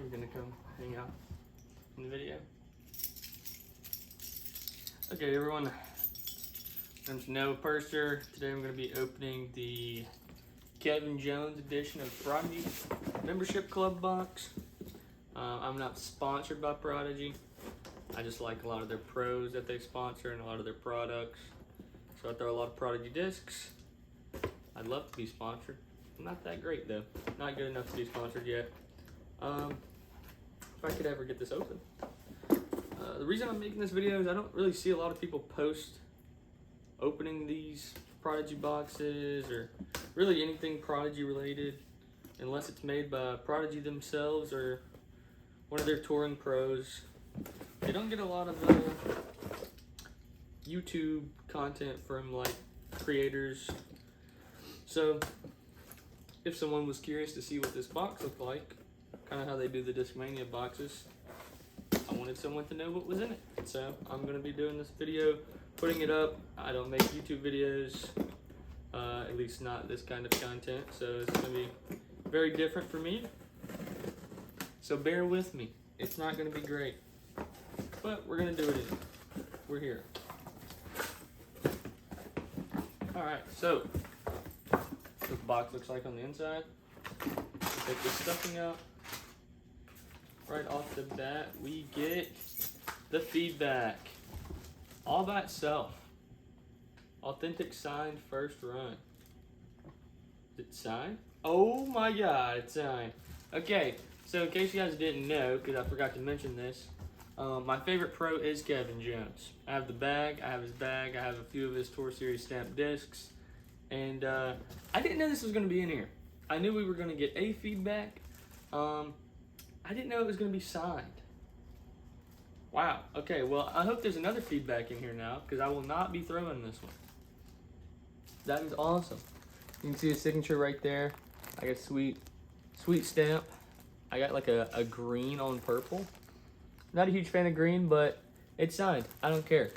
I'm gonna come hang out in the video. Okay, everyone. I'm Noah Purser. Today I'm gonna be opening the Kevin Jones edition of Prodigy membership club box. I'm not sponsored by Prodigy. I just like a lot of their pros that they sponsor and a lot of their products. So I throw a lot of Prodigy discs. I'd love to be sponsored. I'm not that great though. Not good enough to be sponsored yet. If I could ever get this open. The reason I'm making this video is I don't really see a lot of people post opening these Prodigy boxes or really anything Prodigy related unless it's made by Prodigy themselves or one of their touring pros. They don't get a lot of YouTube content from like creators. So if someone was curious to see what this box looked like, kind of how they do the Discmania boxes, I wanted someone to know what was in it. So I'm going to be doing this video, putting it up. I don't make YouTube videos, at least not this kind of content. So it's going to be very different for me. So bear with me. It's not going to be great, but we're going to do it anyway. We're here. All right, so what the box looks like on the inside. Take the stuffing out. Right off the bat, we get the feedback all by itself. Authentic signed first run. Is it signed? Oh my God, it's signed. Okay, so in case you guys didn't know, because I forgot to mention this, my favorite pro is Kevin Jones. I have the bag, I have his bag, I have a few of his Tour Series stamped discs, and I didn't know this was going to be in here. I knew we were going to get a feedback. I didn't know it was going to be signed. Wow. Okay, well, I hope there's another feedback in here now because I will not be throwing this one. That is awesome. You can see the signature right there. I got a sweet stamp. I got like a green on purple. Not a huge fan of green, but it's signed. I don't care.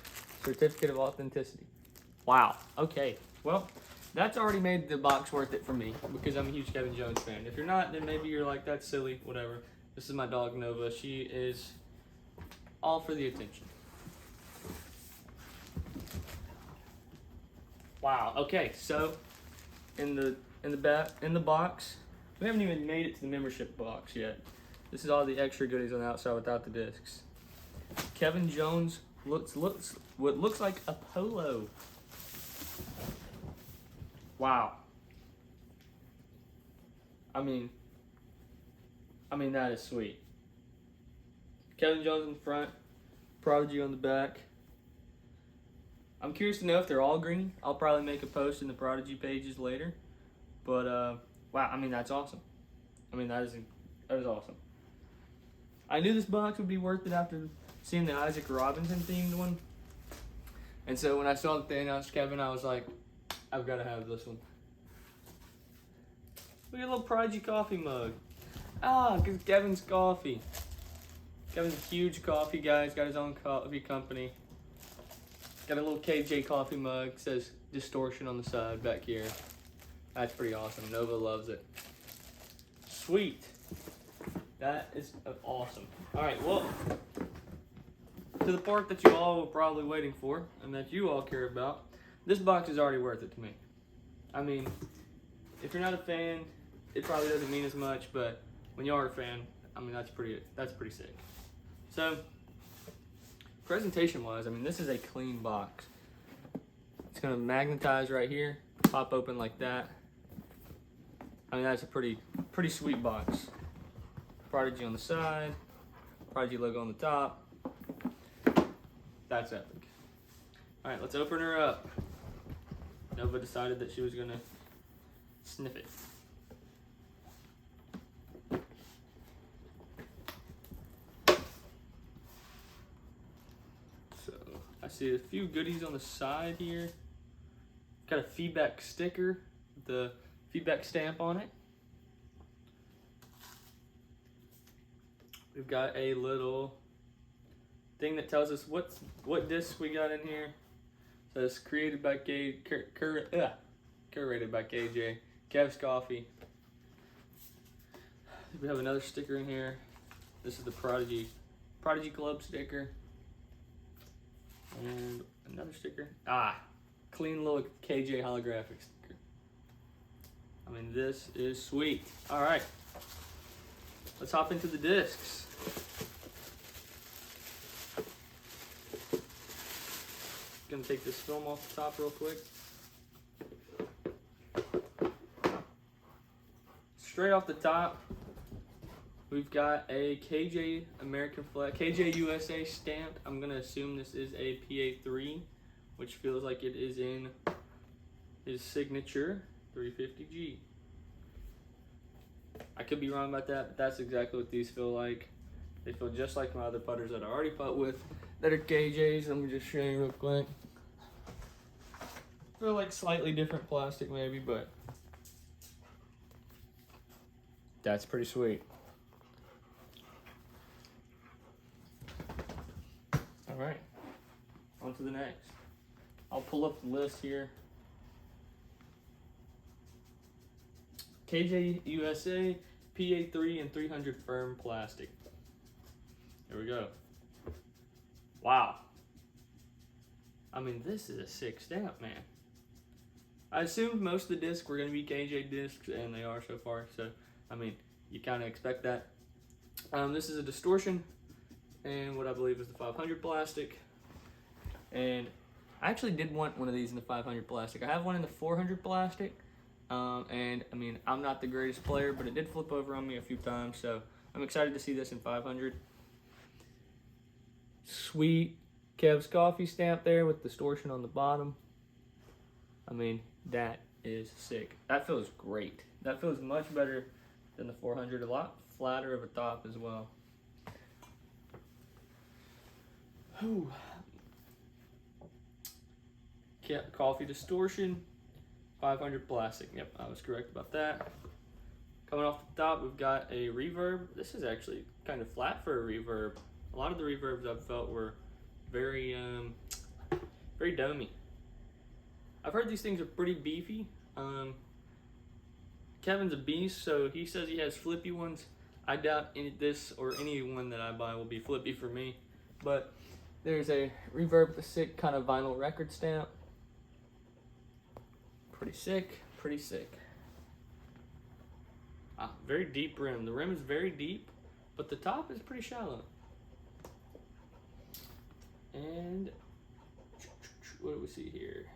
Certificate of authenticity. Wow. Okay. Well, that's already made the box worth it for me because I'm a huge Kevin Jones fan. If you're not, then maybe you're like, that's silly, whatever. This is my dog Nova. She is all for the attention. Wow. Okay, so in the box, we haven't even made it to the membership box yet. This is all the extra goodies on the outside without the discs. Kevin Jones looks what looks like a polo. Wow. I mean that is sweet. Kevin Jones in front, Prodigy on the back. I'm curious to know if they're all green. I'll probably make a post in the Prodigy pages later. But wow, I mean that's awesome. I mean that is awesome. I knew this box would be worth it after seeing the Isaac Robinson themed one. And so when I saw that they announced Kevin, I was like, I've got to have this one. Look at a little Prodigy coffee mug. Ah, because Kevin's coffee. Kevin's a huge coffee guy. He's got his own coffee company. Got a little KJ coffee mug. Says distortion on the side back here. That's pretty awesome. Nova loves it. Sweet. That is awesome. All right, well, to the part that you all were probably waiting for and that you all care about, this box is already worth it to me. I mean, if you're not a fan, it probably doesn't mean as much, but when you are a fan, I mean, that's pretty sick. So, presentation-wise, I mean, this is a clean box. It's gonna magnetize right here, pop open like that. I mean, that's a pretty sweet box. Prodigy on the side, Prodigy logo on the top. That's epic. All right, let's open her up. Nova decided that she was gonna sniff it. So I see a few goodies on the side here. Got a feedback sticker, the feedback stamp on it. We've got a little thing that tells us what disc we got in here. So it's created by curated by KJ. Kev's Coffee. We have another sticker in here. This is the Prodigy Club sticker. And another sticker. Clean little KJ holographic sticker. I mean, this is sweet. All right, let's hop into the discs. Gonna take this film off the top real quick. Straight off the top, we've got a KJ American flag, KJ USA stamped. I'm gonna assume this is a PA3, which feels like it is in his signature 350G. I could be wrong about that, but that's exactly what these feel like. They feel just like my other putters that I already putt with that are KJs. Let me just show you real quick. Feel like slightly different plastic maybe, but that's pretty sweet. All right, on to the next. I'll pull up the list here. KJ USA, PA3 and 300 firm plastic. Here we go. Wow. I mean, this is a sick stamp, man. I assumed most of the discs were going to be KJ discs, and they are so far. So, I mean, you kind of expect that. This is a distortion, and what I believe is the 500 plastic. And I actually did want one of these in the 500 plastic. I have one in the 400 plastic. And I mean, I'm not the greatest player, but it did flip over on me a few times, so I'm excited to see this in 500. Sweet Kev's Coffee stamp there with distortion on the bottom. I mean, that is sick. That feels great. That feels much better than the 400. A lot flatter of a top as well. Whew. Coffee distortion. 500 plastic. Yep, I was correct about that. Coming off the top, we've got a reverb. This is actually kind of flat for a reverb. A lot of the reverbs I've felt were very domey. I've heard these things are pretty beefy. Kevin's a beast, so he says he has flippy ones. I doubt this or any one that I buy will be flippy for me. But there's a reverb with a sick kind of vinyl record stamp. Pretty sick, pretty sick. Very deep rim. The rim is very deep, but the top is pretty shallow. And what do we see here?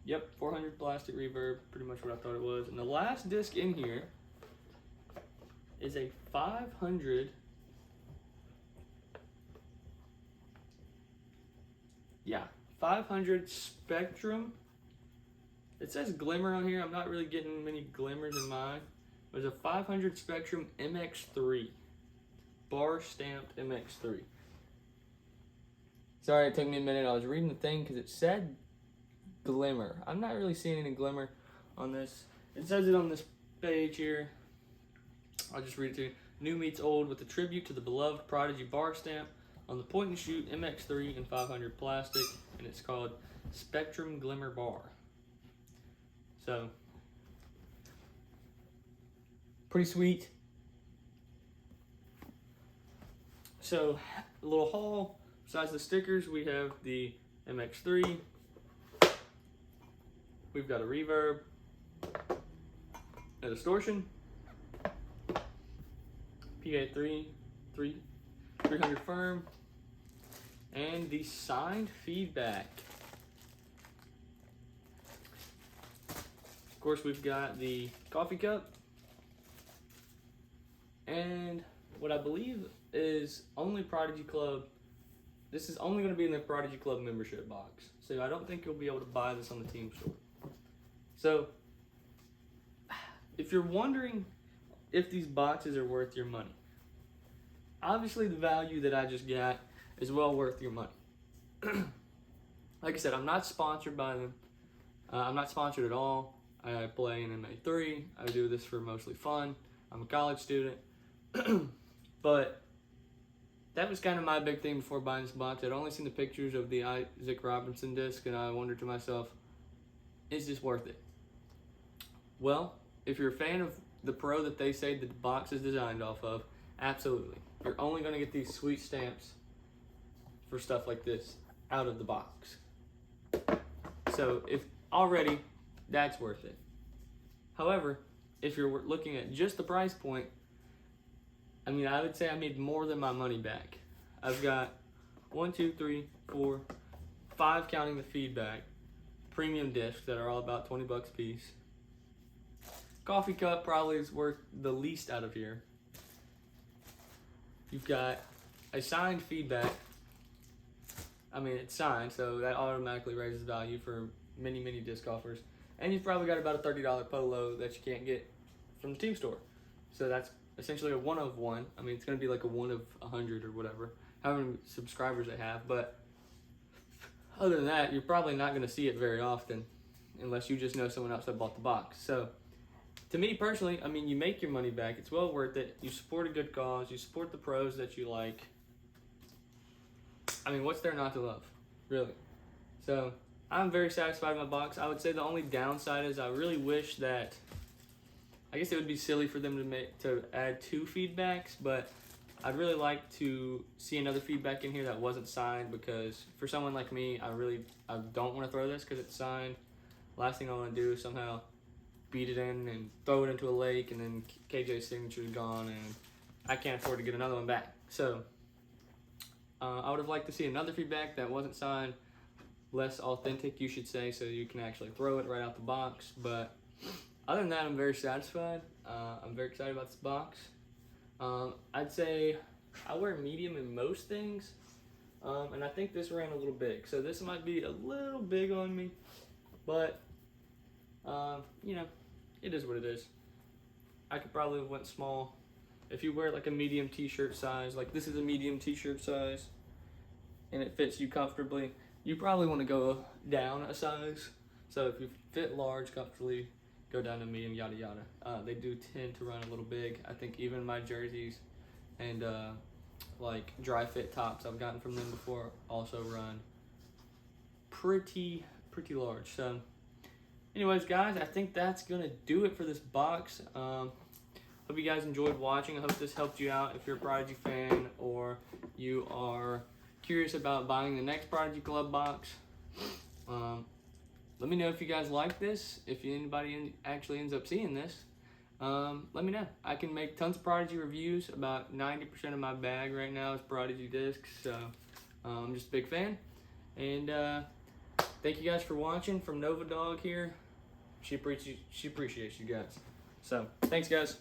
Yep, 400 plastic reverb, pretty much what I thought it was. And the last disc in here is a 500. Yeah, 500 Spectrum. It says glimmer on here. I'm not really getting many glimmers in mine. It was a 500 Spectrum MX3. Bar stamped MX3. Sorry, it took me a minute. I was reading the thing because it said glimmer. I'm not really seeing any glimmer on this. It says it on this page here. I'll just read it to you. New meets old with a tribute to the beloved Prodigy bar stamp on the point and shoot MX3 and 500 plastic, and it's called Spectrum Glimmer Bar. So, pretty sweet. So, a little haul. Besides the stickers, we have the MX3. We've got a reverb, a distortion, PA3, 300 firm, and the signed feedback. Of course, we've got the coffee cup, and what I believe is only Prodigy Club. This is only going to be in the Prodigy Club membership box, so I don't think you'll be able to buy this on the team store. So, if you're wondering if these boxes are worth your money, obviously the value that I just got is well worth your money. Like I said, I'm not sponsored by them. I'm not sponsored at all. I play in MA3. I do this for mostly fun. I'm a college student. But that was kind of my big thing before buying this box. I'd only seen the pictures of the Isaac Robinson disc, and I wondered to myself, is this worth it? Well, if you're a fan of the Pro that they say the box is designed off of, Absolutely. You're only going to get these sweet stamps for stuff like this out of the box. So if already, that's worth it. However, if you're looking at just the price point, I mean, I would say I made more than my money back. I've got 1, 2, 3, 4, 5 counting the feedback, premium discs that are all about 20 bucks a piece. Coffee cup probably is worth the least out of here. You've got a signed feedback. I mean, it's signed, so that automatically raises value for many, many disc golfers. And you've probably got about a $30 polo that you can't get from the team store. So that's essentially a 1 of 1. I mean, it's going to be like a 1 of 100 or whatever, however many subscribers they have. But other than that, you're probably not going to see it very often unless you just know someone else that bought the box. So to me personally, I mean, you make your money back. It's well worth it. You support a good cause. You support the pros that you like. I mean, what's there not to love, really? So I'm very satisfied with my box. I would say the only downside is I really wish that, I guess it would be silly for them to add 2 feedbacks, but I'd really like to see another feedback in here that wasn't signed, because for someone like me, I don't want to throw this because it's signed. Last thing I want to do is somehow beat it in and throw it into a lake, and then KJ's signature is gone, and I can't afford to get another one back. So I would have liked to see another feedback that wasn't signed, less authentic, you should say, so you can actually throw it right out the box. But other than that, I'm very satisfied. I'm very excited about this box. I'd say I wear medium in most things, and I think this ran a little big, so this might be a little big on me, but you know, it is what it is. I could probably have went small. If you wear like a medium t-shirt size, like this is a medium t-shirt size, and it fits you comfortably, you probably want to go down a size. So if you fit large comfortably, go down to medium, yada yada. They do tend to run a little big. I think even my jerseys and like dry fit tops I've gotten from them before also run pretty large. So anyways, guys, I think that's gonna do it for this box. Hope you guys enjoyed watching. I hope this helped you out if you're a Prodigy fan or you are curious about buying the next Prodigy Club box. Let me know if you guys like this. If anybody actually ends up seeing this, let me know. I can make tons of Prodigy reviews. About 90% of my bag right now is Prodigy discs, so I'm just a big fan. And thank you guys for watching. From Nova Dog here. She appreciates you guys. So thanks, guys.